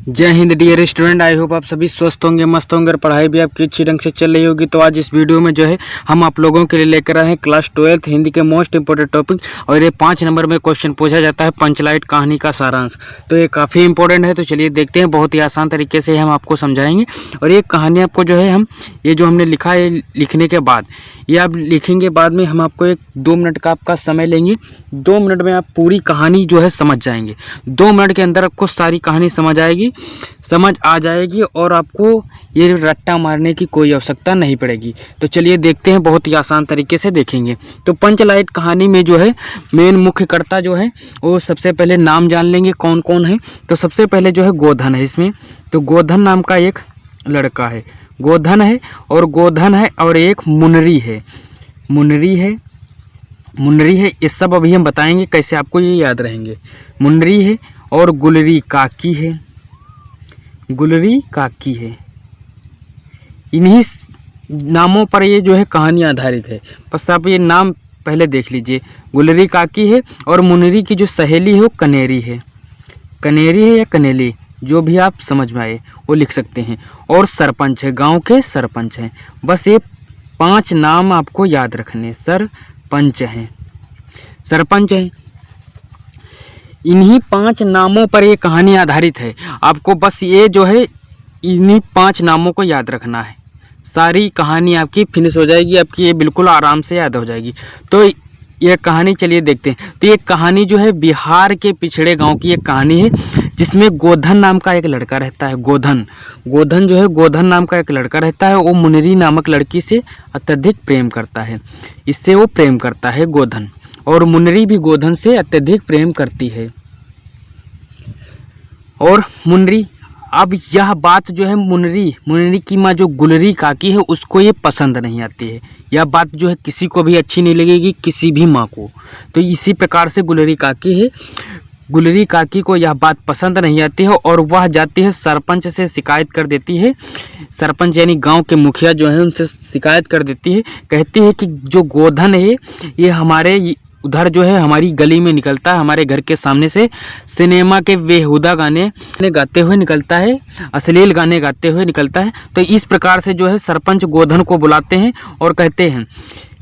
जय हिंद dear student. I hope आप सभी स्वस्थ होंगे, मस्त होंगे और पढ़ाई भी आपकी अच्छी ढंग से चल रही होगी। तो आज इस वीडियो में जो है हम आप लोगों के लिए लेकर आए हैं क्लास 12th हिंदी के मोस्ट इंपोर्टेंट टॉपिक, और ये 5 नंबर में क्वेश्चन पूछा जाता है पंचलाइट कहानी का सारांश। तो ये काफ़ी इंपॉर्टेंट है, तो चलिए देखते हैं। बहुत ही आसान तरीके से हम आपको समझाएंगे। और ये कहानी आपको जो है ये जो हमने लिखा है, लिखने के बाद ये आप लिखेंगे, बाद में हम आपको 2 मिनट का आपका समय लेंगे। 2 मिनट में आप पूरी कहानी जो है समझ जाएंगे। 2 मिनट के अंदर आपको सारी कहानी समझ आ जाएगी और आपको ये रट्टा मारने की कोई आवश्यकता नहीं पड़ेगी। तो चलिए देखते हैं, बहुत ही आसान तरीके से देखेंगे। तो पंचलाइट कहानी में जो है मेन मुख्य कर्ता जो है वो सबसे पहले नाम जान लेंगे कौन कौन है। तो सबसे पहले जो है गोधन है इसमें। तो गोधन नाम का एक लड़का है, गोधन है और एक मुनरी है। ये सब अभी हम बताएंगे कैसे आपको ये याद रहेंगे। मुनरी है और गुलरी काकी है। इन्हीं नामों पर ये जो है कहानी आधारित है। बस आप ये नाम पहले देख लीजिए। गुलरी काकी है और मुनरी की जो सहेली है वो कनेरी है या कनेली, जो भी आप समझ में आए वो लिख सकते हैं। और सरपंच है, गांव के सरपंच हैं। बस ये 5 नाम आपको याद रखने। सरपंच हैं। इन्हीं 5 नामों पर ये कहानी आधारित है। आपको बस ये जो है इन्हीं 5 नामों को याद रखना है। सारी कहानी आपकी फिनिश हो जाएगी, आपकी ये बिल्कुल आराम से याद हो जाएगी। तो ये कहानी चलिए देखते हैं। तो ये कहानी जो है बिहार के पिछड़े गांव की एक कहानी है, जिसमें गोधन नाम का एक लड़का रहता है। गोधन नाम का एक लड़का रहता है। वो मुनरी नामक लड़की से अत्यधिक प्रेम करता है। इससे वो प्रेम करता है गोधन, और मुनरी भी गोधन से अत्यधिक प्रेम करती है। और मुनरी, अब यह बात जो है मुनरी की माँ जो गुलरी काकी है उसको ये पसंद नहीं आती है। यह बात जो है किसी को भी अच्छी नहीं लगेगी, किसी भी माँ को। तो इसी प्रकार से गुलरी काकी को यह बात पसंद नहीं आती है और वह जाती है सरपंच से शिकायत कर देती है। सरपंच यानी गांव के मुखिया जो है उनसे शिकायत कर देती है। कहती है कि जो गोधन है ये हमारे उधर जो है हमारी गली में निकलता है, हमारे घर के सामने से सिनेमा के बेहुदा गाने गाते हुए निकलता है, अश्लील गाने गाते हुए निकलता है। तो इस प्रकार से जो है सरपंच गोधन को बुलाते हैं और कहते हैं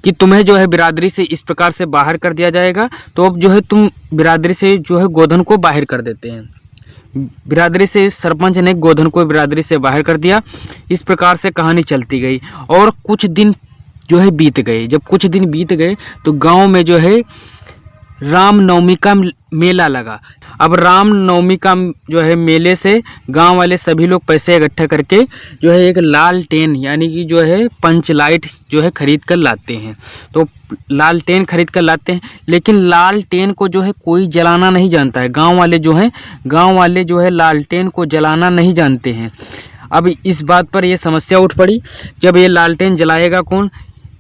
कि तुम्हें जो है बिरादरी से इस प्रकार से बाहर कर दिया जाएगा। तो अब जो है तुम बिरादरी से जो है गोधन को बाहर कर देते हैं। बिरादरी से सरपंच ने गोधन को बिरादरी से बाहर कर दिया। इस प्रकार से कहानी चलती गई और कुछ दिन जो है बीत गए। जब कुछ दिन बीत गए तो गांव में जो है रामनवमी का मेला लगा। अब रामनवमी का जो है मेले से गांव वाले सभी लोग पैसे इकट्ठा करके जो है एक लालटेन यानी कि जो है पंचलाइट जो है खरीद कर लाते हैं। तो लालटेन खरीद कर लाते हैं, लेकिन लालटेन को जो है कोई जलाना नहीं जानता है। गांव वाले जो है लालटेन को जलाना नहीं जानते हैं। अब इस बात पर यह समस्या उठ पड़ी, जब ये लालटेन जलाएगा कौन।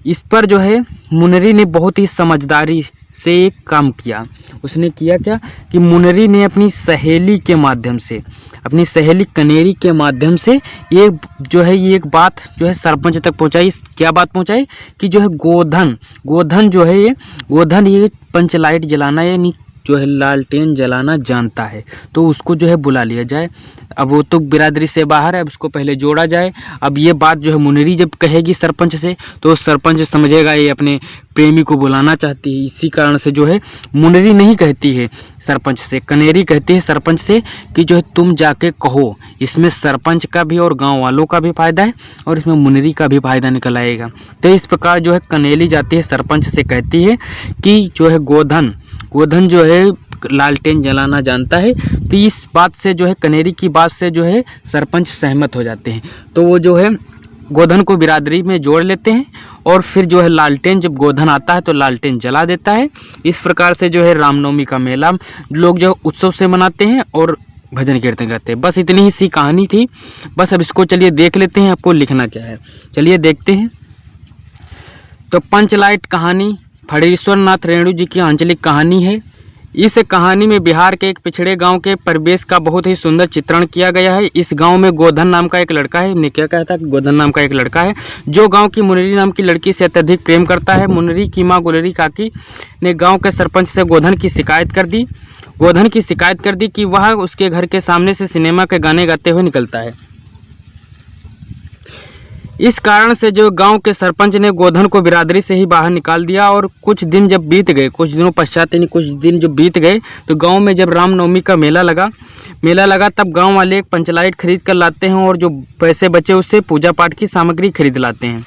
इस पर जो है मुनरी ने बहुत ही समझदारी से एक काम किया। उसने किया क्या कि मुनरी ने अपनी सहेली कनेरी के माध्यम से ये एक बात जो है सरपंच तक पहुंचाई। क्या बात पहुंचाई कि जो है गोधन जो है ये पंचलाइट जलाना यानी जो है लालटेन जलाना जानता है। तो उसको जो है बुला लिया जाए। अब वो तो बिरादरी से बाहर है, अब उसको पहले जोड़ा जाए। अब ये बात जो है मुनरी जब कहेगी सरपंच से, तो सरपंच समझेगा ये अपने प्रेमी को बुलाना चाहती है। इसी कारण से जो है मुनरी नहीं कहती है सरपंच से, कनेरी कहती है सरपंच से कि जो है तुम जाके कहो। इसमें सरपंच का भी और गाँव वालों का भी फायदा है और इसमें मुनरी का भी फायदा निकल आएगा। तो इस प्रकार जो है कनेली जाती है सरपंच से, कहती है कि जो है गोधन जो है लालटेन जलाना जानता है। तो इस बात से जो है कनेरी की बात से जो है सरपंच सहमत हो जाते हैं। तो वो जो है गोधन को बिरादरी में जोड़ लेते हैं और फिर जो है लालटेन, जब गोधन आता है तो लालटेन जला देता है। इस प्रकार से जो है रामनवमी का मेला लोग जो उत्सव से मनाते हैं और भजन कीर्तन करते हैं। बस इतनी ही सी कहानी थी। बस अब इसको चलिए देख लेते हैं, आपको लिखना क्या है। चलिए देखते हैं। तो पंचलाइट कहानी फणीश्वर नाथ रेणु जी की आंचलिक कहानी है। इस कहानी में बिहार के एक पिछड़े गांव के परिवेश का बहुत ही सुंदर चित्रण किया गया है। इस गांव में गोधन नाम का एक लड़का है। हमने क्या कहा था कि गोधन नाम का एक लड़का है जो गांव की मुनरी नाम की लड़की से अत्यधिक प्रेम करता है। मुनरी की मां गुलरी काकी ने गांव के सरपंच से गोधन की शिकायत कर दी। गोधन की शिकायत कर दी कि वह उसके घर के सामने से सिनेमा के गाने गाते हुए निकलता है। इस कारण से जो गांव के सरपंच ने गोधन को बिरादरी से ही बाहर निकाल दिया। और कुछ दिन जब बीत गए, कुछ दिनों पश्चात यानी कुछ दिन जो बीत गए, तो गांव में जब रामनवमी का मेला लगा तब गांव वाले एक पंचलाइट खरीद कर लाते हैं और जो पैसे बचे उससे पूजा पाठ की सामग्री खरीद लाते हैं।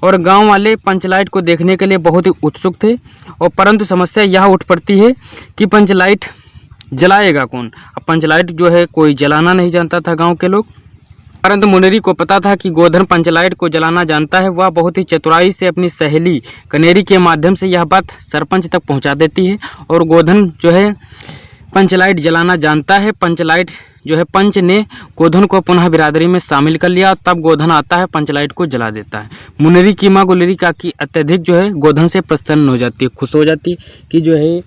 और गांव वाले पंचलाइट को देखने के लिए बहुत ही उत्सुक थे। और परंतु समस्या यह उठ पड़ती है कि पंचलाइट जलाएगा कौन। अब पंचलाइट जो है कोई जलाना नहीं जानता था गाँव के लोग, परंतु मुनरी को पता था कि गोधन पंचलाइट को जलाना जानता है। वह बहुत ही चतुराई से अपनी सहेली कनेरी के माध्यम से यह बात सरपंच तक पहुंचा देती है और गोधन जो है पंचलाइट जलाना जानता है। पंचलाइट जो है पंच ने गोधन को पुनः बिरादरी में शामिल कर लिया। तब गोधन आता है, पंचलाइट को जला देता है। मुनरी की माँ गुलरी काकी अत्यधिक जो है गोधन से प्रसन्न हो जाती है, खुश हो जाती है कि जो है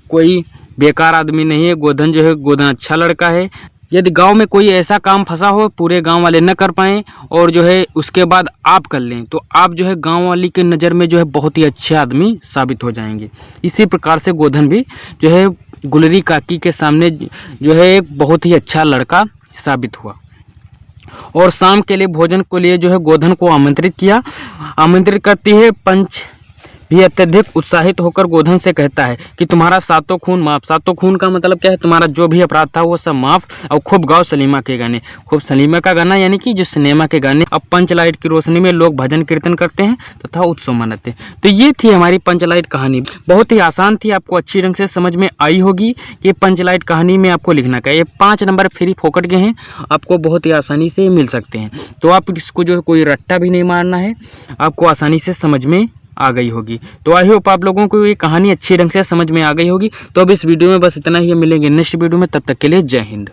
कोई बेकार आदमी नहीं है, गोधन अच्छा लड़का है। यदि गांव में कोई ऐसा काम फंसा हो पूरे गांव वाले न कर पाएँ और जो है उसके बाद आप कर लें, तो आप जो है गांव वाली के नज़र में जो है बहुत ही अच्छे आदमी साबित हो जाएंगे। इसी प्रकार से गोधन भी जो है गुलरी काकी के सामने जो है एक बहुत ही अच्छा लड़का साबित हुआ। और शाम के लिए भोजन के लिए जो है गोधन को आमंत्रित करती है। पंच भी अत्यधिक उत्साहित होकर गोधन से कहता है कि तुम्हारा सातों खून माफ। सातों खून का मतलब क्या है, तुम्हारा जो भी अपराध था वो सब माफ। और खूब गाओ सलीमा के गाने। खूब सलीमा का गाना यानी कि जो सिनेमा के गाने। अब पंचलाइट की रोशनी में लोग भजन कीर्तन करते हैं तथा उत्सव मनाते हैं। तो ये थी हमारी पंचलाइट कहानी। बहुत ही आसान थी, आपको अच्छी ढंग से समझ में आई होगी। ये पंचलाइट कहानी में आपको लिखना क्या है। ये 5 नंबर फ्री फोकट के हैं, आपको बहुत ही आसानी से मिल सकते हैं। तो आप इसको जो कोई रट्टा भी नहीं मारना है, आपको आसानी से समझ में आ गई होगी। तो आई होप आप लोगों को ये कहानी अच्छी ढंग से समझ में आ गई होगी। तो अब इस वीडियो में बस इतना ही, मिलेंगे नेक्स्ट वीडियो में, तब तक के लिए जय हिंद।